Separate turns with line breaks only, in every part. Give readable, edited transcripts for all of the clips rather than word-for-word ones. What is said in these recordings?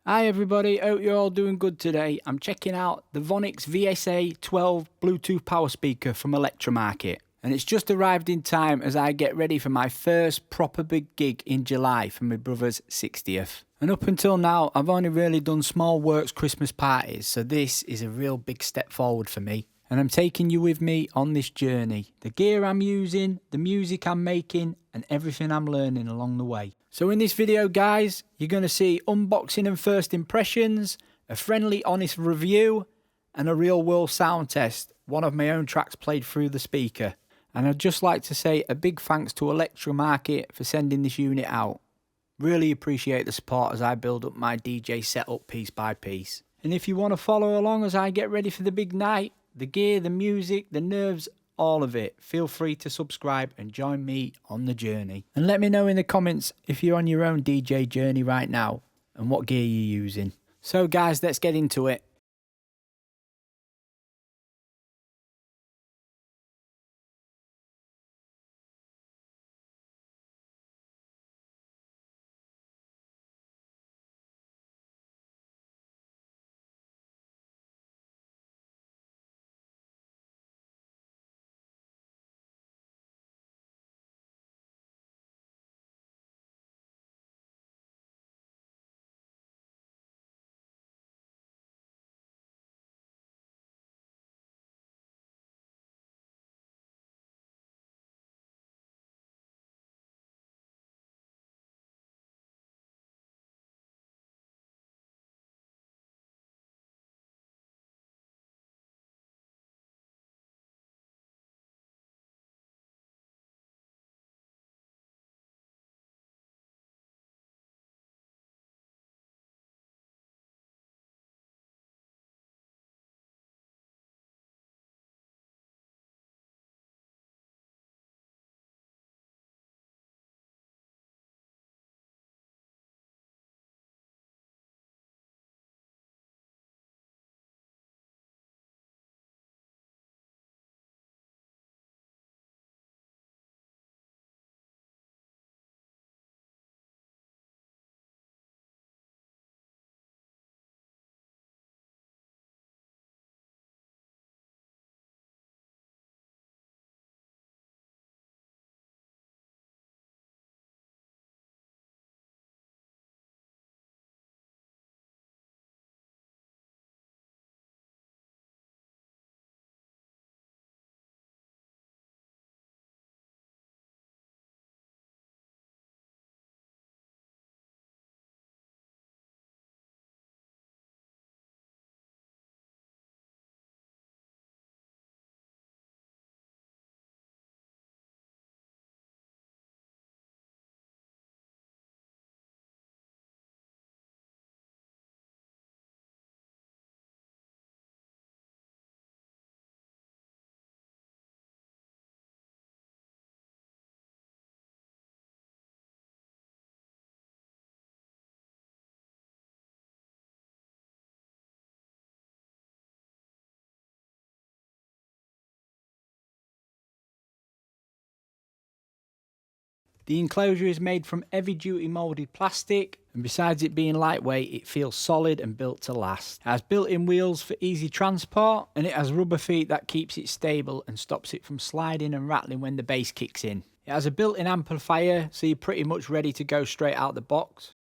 Hi everybody, hope you're all doing good today. I'm checking out the Vonyx VSA 12 Bluetooth power speaker from Electromarket. And it's just arrived in time as I get ready for my first proper big gig in July for my brother's 60th. And up until now, I've only really done small works Christmas parties, so this is a real big step forward for me. And I'm taking you with me on this journey. The gear I'm using, the music I'm making, and everything I'm learning along the way. So in this video guys, you're going to see unboxing and first impressions, a friendly honest review, and a real world sound test, one of my own tracks played through the speaker. And I'd just like to say a big thanks to Electromarket for sending this unit out. Really appreciate the support as I build up my DJ setup piece by piece. And if you want to follow along as I get ready for the big night, the gear, the music, the nerves, all of it, feel free to subscribe and join me on the journey. And let me know in the comments if you're on your own DJ journey right now and what gear you're using. So guys, let's get into it. The enclosure is made from heavy duty moulded plastic, and besides it being lightweight, it feels solid and built to last. It has built-in wheels for easy transport, and it has rubber feet that keeps it stable and stops it from sliding and rattling when the bass kicks in. It has a built-in amplifier, so you're pretty much ready to go straight out the box.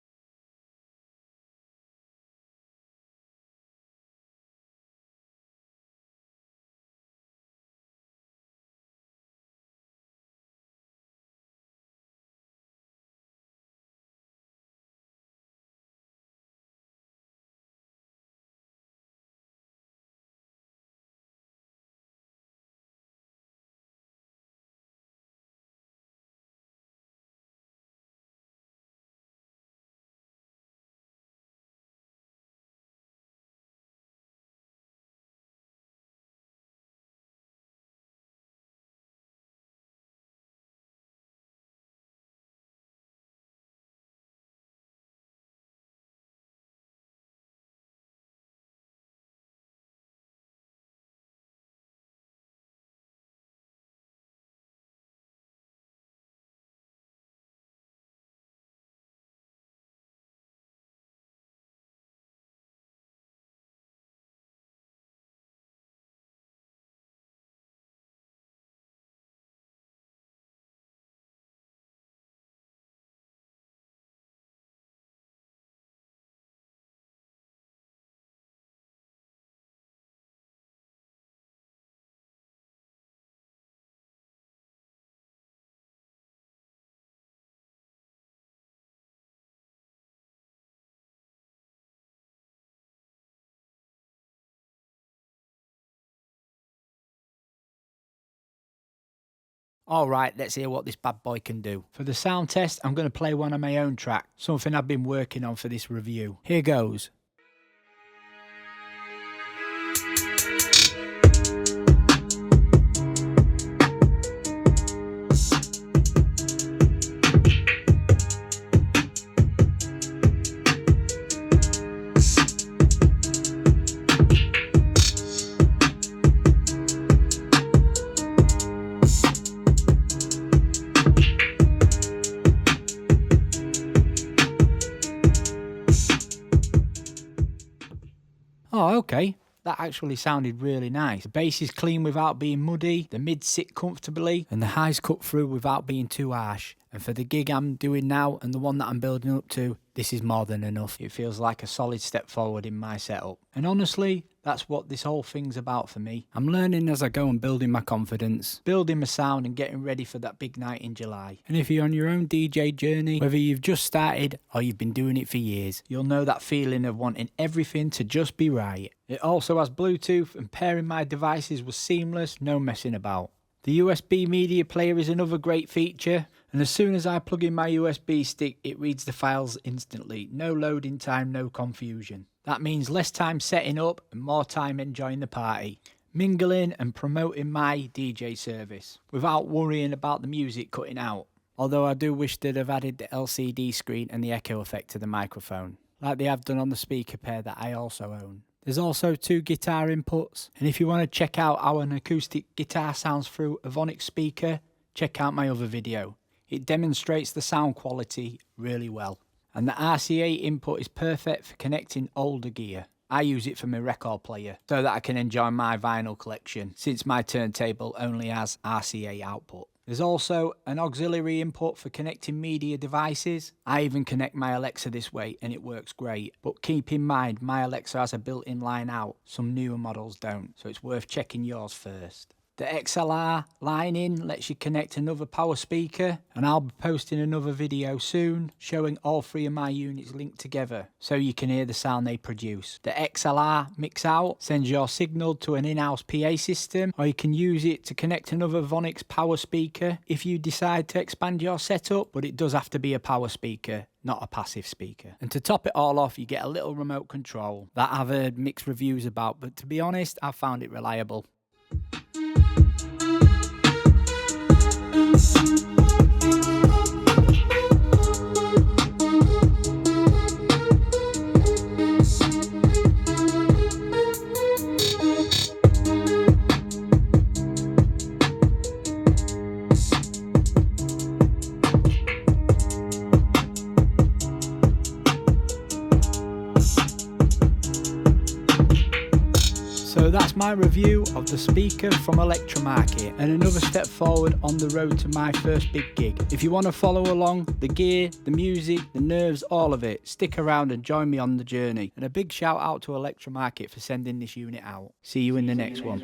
Alright, let's hear what this bad boy can do. For the sound test, I'm going to play one of my own track, something I've been working on for this review. Here goes. Oh, okay. That actually sounded really nice. The bass is clean without being muddy, the mids sit comfortably, and the highs cut through without being too harsh. And for the gig I'm doing now and the one that I'm building up to, this is more than enough. It feels like a solid step forward in my setup. And honestly, that's what this whole thing's about for me. I'm learning as I go and building my confidence, building my sound and getting ready for that big night in July. And if you're on your own DJ journey, whether you've just started or you've been doing it for years, you'll know that feeling of wanting everything to just be right. It also has Bluetooth and pairing my devices was seamless, no messing about. The USB media player is another great feature, and as soon as I plug in my USB stick, it reads the files instantly. No loading time, no confusion. That means less time setting up and more time enjoying the party, mingling and promoting my DJ service without worrying about the music cutting out. Although I do wish they'd have added the LCD screen and the echo effect to the microphone, like they have done on the speaker pair that I also own. There's also 2 guitar inputs, and if you want to check out how an acoustic guitar sounds through a Vonyx speaker, check out my other video. It demonstrates the sound quality really well. And the RCA input is perfect for connecting older gear. I use it for my record player so that I can enjoy my vinyl collection, since my turntable only has RCA output. There's also an auxiliary input for connecting media devices. I even connect my Alexa this way and it works great. But keep in mind, my Alexa has a built-in line out. Some newer models don't, so it's worth checking yours first. The XLR line in lets you connect another power speaker, and I'll be posting another video soon showing all 3 of my units linked together so you can hear the sound they produce. The XLR mix out sends your signal to an in-house PA system, or you can use it to connect another Vonyx power speaker if you decide to expand your setup, but it does have to be a power speaker, not a passive speaker. And to top it all off, you get a little remote control that I've heard mixed reviews about, but to be honest, I found it reliable. So that's my review of the speaker from Electromarket and another step forward on the road to my first big gig. If you want to follow along, the gear, the music, the nerves, all of it, stick around and join me on the journey. And a big shout out to Electromarket for sending this unit out. See you in the next one.